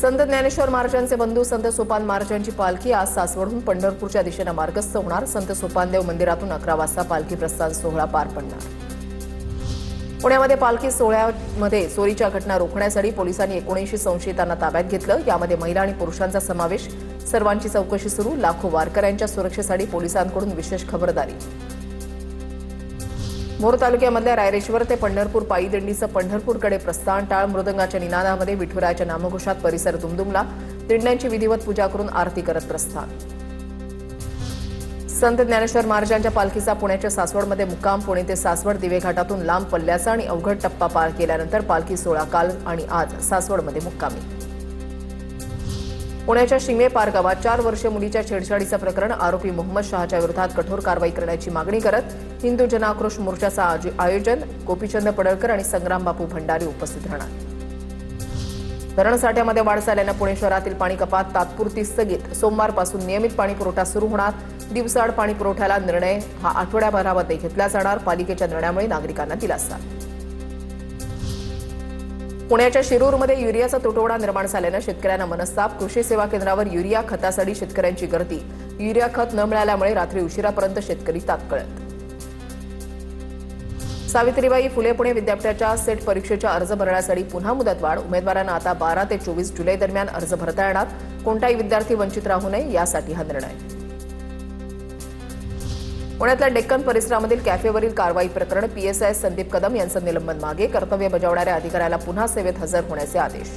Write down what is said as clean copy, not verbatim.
संत ज्ञानेश्वर महाराजांचे बंधू संत सोपान महाराजांची पालखी आज सासवडहून पंढरपूरच्या दिशेने मार्गस्थ होणार। संत सोपानदेव मंदिरातून 11 वाजता पालखी प्रस्थान सोहळा पार पडणार। पुण्यामध्ये पालखी सोहळ्यामध्ये चोरीच्या घटना रोखण्यासाठी पोलिसांनी 79 संशयितांना ताब्यात घेतलं। यामध्ये महिला आणि पुरुषांचा समावेश। सर्वांची चौकशी सुरू। लाखो वारकऱ्यांच्या सुरक्षेसाठी पोलिसांकडून विशेष खबरदारी। मोर तालुक्यामधल्या रायरेश्वर ते पंढरपूर पायी दिंडीचं पंढरपूरकडे प्रस्थान। टाळ मृदंगाच्या निनादामध्ये विठुरायाच्या नामघोषात परिसर दुमदुमला। दिंड्यांची विधिवत पूजा करून आरती करत प्रस्थान। संत ज्ञानेश्वर महाराजांच्या पालखीचा पुण्याच्या सासवडमध्ये मुक्काम। पुणे ते सासवड दिवे घाटातून लांब पल्ल्याचा आणि अवघड टप्पा पार केल्यानंतर पालखी सोहळा काल आणि आज सासवडमध्ये मुक्कामी। पुण्याच्या शिंगणे गावात 4 वर्षीय मुलीच्या छेडछाडीचं प्रकरण। आरोपी मोहम्मद शहाच्या विरोधात कठोर कारवाई करण्याची मागणी करत हिंदू जनआक्रोश मोर्चाचं आयोजन। गोपीचंद पडळकर आणि संग्राम बापू भंडारी उपस्थित राहणार। धरणसाठ्यामध्ये वाढ झाल्यानं पुणे शहरातील पाणी कपात तात्पुरती स्थगित। सोमवारपासून नियमित पाणी पुरवठा सुरू होणार। दिवसाआड पाणी पुरवठ्याला निर्णय हा आठवड्याभरामध्ये घेतला जाणार। पालिकेच्या निर्णयामुळे नागरिकांना दिलासा। पुण्याच्या शिरूरमध्ये युरियाचा तुटवडा निर्माण झाल्यानं शेतकऱ्यांना मनस्ताप। कृषी सेवा केंद्रावर युरिया खतासाठी शेतकऱ्यांची गर्दी। युरिया खत न मिळाल्यामुळे रात्री उशिरापर्यंत शेतकरी ताटकळत। सावित्रीबाई फुले पुणे विद्यापीठाच्या सेट परीक्षेच्या अर्ज भरण्यासाठी पुन्हा मुदतवाढ। उमेदवारांना आता 12 ते 24 जुलै दरम्यान अर्ज भरता येणार। कोणताही विद्यार्थी वंचित राहू नये यासाठी हा निर्णय। पुण्यातल्या डेक्कन परिसरामधील कॅफेवरील कारवाई प्रकरण। पीएसआय संदीप कदम यांचं निलंबन मागे। कर्तव्य बजावणाऱ्या अधिकाऱ्याला पुन्हा सेवेत हजर होण्याचे आदेश।